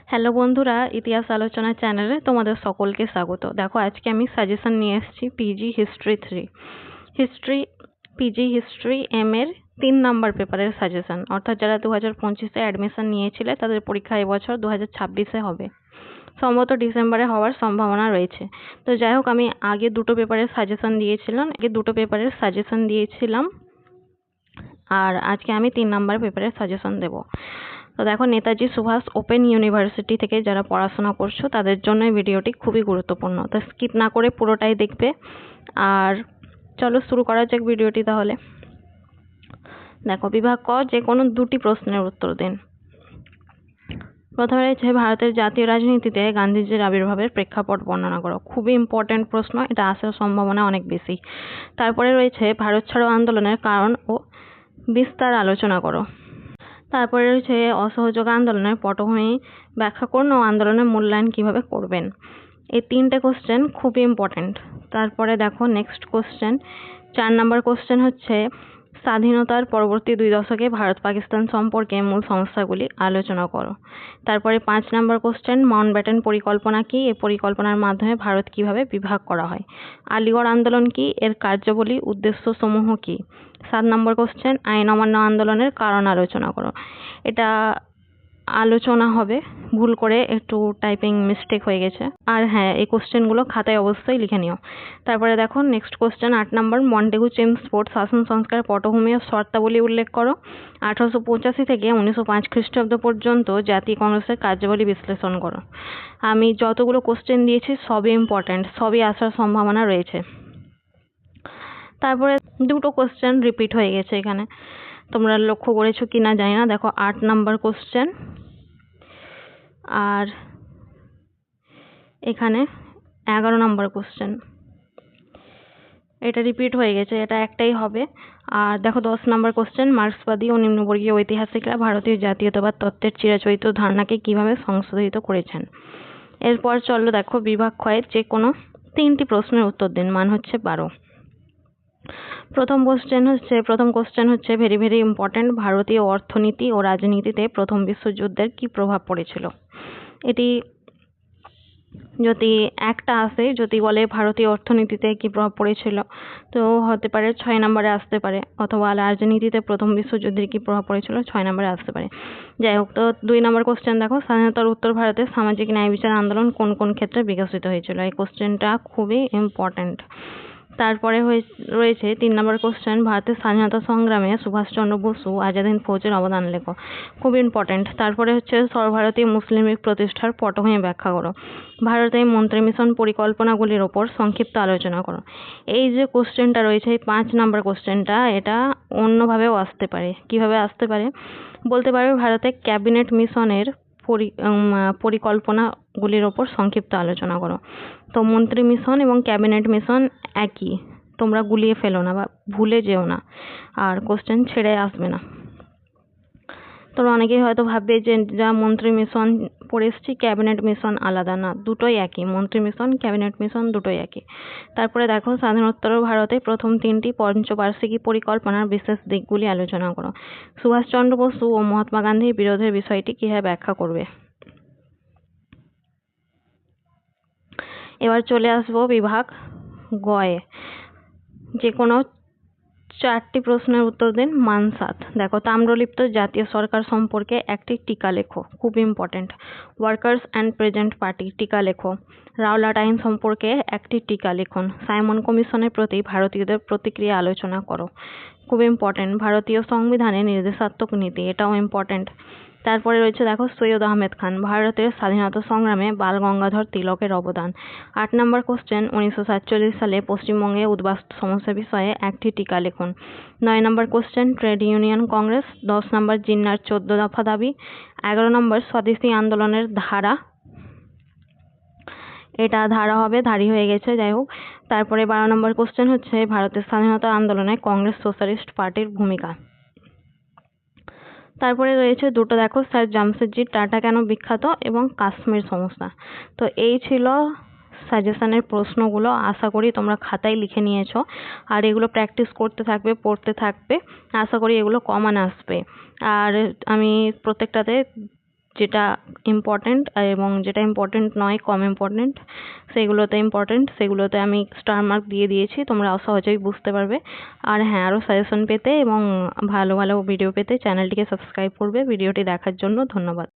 Hello বন্ধুরা, ইতিহাস আলোচনা চ্যানেলে তোমাদের সকলকে স্বাগত। দেখো আজকে আমি সাজেশন নিয়ে এসেছি PG history 3 history PG history M এর 3 নাম্বার পেপারের সাজেশন। অর্থাৎ যারা 2025-এ অ্যাডমিশন নিয়েছিলে তাদের পরীক্ষা এবছর 2026-এ হবে, সম্ভবত ডিসেম্বরে হওয়ার সম্ভাবনা রয়েছে। তো যাই হোক, আমি আগে দুটো পেপারের সাজেশন দিয়েছিলাম আর আজকে আমি 3 নাম্বার পেপারের সাজেশন দেবো। তো দেখো, নেতাজি সুভাষ ওপেন ইউনিভার্সিটি থেকে যারা পড়াশোনা করছো তাদের জন্য এই ভিডিওটি খুবই গুরুত্বপূর্ণ, তো স্কিপ না করে পুরোটাই দেখবে। আর চলো শুরু করা যাক ভিডিওটি তাহলে। দেখো, বিভাগ ক, যে কোনো দুটি প্রশ্নের উত্তর দিন। প্রথমে রয়েছে ভারতের জাতীয় রাজনীতিতে গান্ধীজির আবির্ভাবের প্রেক্ষাপট বর্ণনা করো। খুবই ইম্পর্টেন্ট প্রশ্ন, এটা আসার সম্ভাবনা অনেক বেশি। তারপরে রয়েছে ভারত ছাড়ো আন্দোলনের কারণ ও বিস্তার আলোচনা করো। তারপরে রয়েছে অসহযোগ আন্দোলনের পটভূমি ব্যাখ্যা করুন ও আন্দোলনের মূল্যায়ন কিভাবে করবেন। এই 3টে কোশ্চেন খুবই ইম্পর্টেন্ট। তারপরে দেখো নেক্সট কোশ্চেন, 4 নম্বর কোশ্চেন হচ্ছে স্বাধীনতার পরবর্তী 2 দশকে ভারত পাকিস্তান সম্পর্কে মূল সমস্যাগুলি আলোচনা করো। তারপরে 5 নম্বর কোশ্চেন, মাউন্টব্যাটেন পরিকল্পনা কি, এই পরিকল্পনার মাধ্যমে ভারত কিভাবে বিভাগ করা হয়। আলিগড় আন্দোলন কি, এর কার্যাবলী উদ্দেশ্য সমূহ কি। 7 নম্বর কোশ্চেন, আইন অমান্য আন্দোলনের কারণ আলোচনা করো। এটা আলোচনা হবে, ভুল করে একটু টাইপিং মিস্টেক হয়ে গেছে। আর হ্যাঁ, এই কোশ্চেনগুলো খাতায় অবশ্যই লিখে নিও। তারপরে দেখো নেক্সট কোশ্চেন, 8 নম্বর, মন্টেগু চেমসফোর্ড শাসন সংস্কার পটভূমি ও শর্তাবলী উল্লেখ করো। 1885 থেকে 1905 খ্রিস্টাব্দ পর্যন্ত জাতীয় কংগ্রেসের কার্যাবলী বিশ্লেষণ করো। আমি যতগুলো কোশ্চেন দিয়েছি সবই ইম্পর্ট্যান্ট, সবই আসার সম্ভাবনা রয়েছে। তারপরে দুটো কোশ্চেন রিপিট হয়ে গেছে এখানে, তোমরা লক্ষ্য করেছো কি না জানি না। দেখো 8 নাম্বার কোশ্চেন আর এখানে 11 নাম্বার কোশ্চেন, এটা রিপিট হয়ে গেছে, এটা একটাই হবে। আর দেখো 10 নাম্বার কোশ্চেন, মার্ক্সবাদী ও নিম্নবর্গীয় ঐতিহাসিকরা ভারতীয় জাতীয়তাবাদ তত্ত্বের চিরাচরিত ধারণাকে কিভাবে সংশোধিত করেছেন। এরপর চলো দেখো বিভাগ ক্ষয়ের যে কোনো 3টি প্রশ্নের উত্তর দিন, মান হচ্ছে 12। প্রথম কোশ্চেন হচ্ছে ভেরি ভেরি ইম্পর্টেন্ট, ভারতীয় অর্থনীতি ও রাজনীতিতে প্রথম বিশ্বযুদ্ধের কি প্রভাব পড়েছিল। এটি যদি একটা আসে, যদি বলে ভারতীয় অর্থনীতিতে কি প্রভাব পড়েছিল, তো হতে পারে 6 নম্বরে আসতে পারে, অথবা রাজনীতিতে প্রথম বিশ্বযুদ্ধের কি প্রভাব পড়েছিল 6 নম্বরে আসতে পারে। যাই হোক, তো 2 নম্বর কোশ্চেন দেখো, স্বাধীনতার উত্তর ভারতে সামাজিক ন্যায় বিচার আন্দোলন কোন কোন ক্ষেত্রে বিকশিত হয়েছিল। এই কোশ্চেনটা খুবই ইম্পর্টেন্ট। তারপরে রয়েছে 3 নম্বর কোশ্চেন, ভারতের স্বাধীনতা সংগ্রামে সুভাষচন্দ্র বসু আজাদ হিন্দ ফৌজের অবদান লেখো। খুব ইম্পর্টেন্ট। তারপরে হচ্ছে সর্বভারতীয় মুসলিম লীগ প্রতিষ্ঠার পটভূমি ব্যাখ্যা করো। ভারতের মন্ত্রী মিশন পরিকল্পনাগুলির ওপর সংক্ষিপ্ত আলোচনা করো। এই যে কোশ্চেনটা রয়েছে, এই 5 নম্বর কোশ্চেনটা, এটা অন্যভাবেও আসতে পারে। কিভাবে আসতে পারে বলতে পারবে, ভারতের ক্যাবিনেট মিশনের পরিকল্পনাগুলির ওপর সংক্ষিপ্ত আলোচনা করো। তো মন্ত্রী মিশন এবং ক্যাবিনেট মিশন একই, তোমরা গুলিয়ে ফেলো না বা ভুলে যেও না, আর কোশ্চেন ছেড়ে আসবে না। তোমরা অনেকেই হয়তো ভাববে যে যা মন্ত্রী মিশন পড়ে এসেছি, ক্যাবিনেট মিশন আলাদা। না, দুটোই একই, মন্ত্রী মিশন ক্যাবিনেট মিশন দুটোই একই। তারপরে দেখো, স্বাধীনোত্তর ভারতে প্রথম 3টি পঞ্চবার্ষিকী পরিকল্পনার বিশেষ দিকগুলি আলোচনা করো। সুভাষচন্দ্র বসু ও মহাত্মা গান্ধীর বিরোধের বিষয়টি কিভাবে ব্যাখ্যা করবে। এবার চলে আসবো বিভাগ গয়ে, যে কোনো 4টি প্রশ্নের উত্তর দিন, মান 7। দেখো, তাম্রলিপ্ত জাতীয় সরকার সম্পর্কে একটি টিকা লেখো। খুব important. Workers and present party, টিকা লেখো। রাওলাট আইন সম্পর্কে একটি টিকা লিখুন। সাইমন কমিশনের প্রতি ভারতীয়দের প্রতিক্রিয়া আলোচনা করো। খুব ইম্পর্টেন্ট। ভারতীয় সংবিধানে নির্দেশাত্মক নীতি, এটাও ইম্পর্টেন্ট। তারপরে রয়েছে দেখো, সৈয়দ আহমেদ খান, ভারতের স্বাধীনতা সংগ্রামে বাল গঙ্গাধর তিলকের অবদান। 8 নম্বর কোশ্চেন, 1947 সালে পশ্চিমবঙ্গে উদ্বাস্তু সমস্যা বিষয়ে একটি টিকা লিখুন। 9 নম্বর কোশ্চেন, ট্রেড ইউনিয়ন কংগ্রেস। 10 নম্বর, জিন্নার 14 দফা দাবি। 11 নম্বর, স্বদেশী আন্দোলনের ধারা। এটা ধারা হবে, ধারী হয়ে গেছে, যাই হোক। তারপরে 12 নম্বর কোশ্চেন হচ্ছে ভারতের স্বাধীনতা আন্দোলনে কংগ্রেস সোশ্যালিস্ট পার্টির ভূমিকা। তারপরে রয়েছে দুটো, দেখো, স্যার জামশেদজি টাটা কেন বিখ্যাত এবং কাশ্মীর সমস্যা। তো এই ছিল সাজেশনের প্রশ্নগুলো। আশা করি তোমরা খাতায় লিখে নিয়েছো, আর এগুলো প্র্যাকটিস করতে থাকবে, পড়তে থাকবে। আশা করি এগুলো কমন আসবে। আর আমি প্রত্যেকটাতে যেটা ইম্পর্টেন্ট এবং যেটা ইম্পর্টেন্ট নয়, কম ইম্পর্টেন্ট, সেগুলোতে আমি স্টার মার্ক দিয়ে দিয়েছি, তোমরা সহজেই বুঝতে পারবে। আর হ্যাঁ, আরও সাজেশন পেতে এবং ভালো ভালো ভিডিও পেতে চ্যানেলটিকে সাবস্ক্রাইব করবে। ভিডিওটি দেখার জন্য ধন্যবাদ।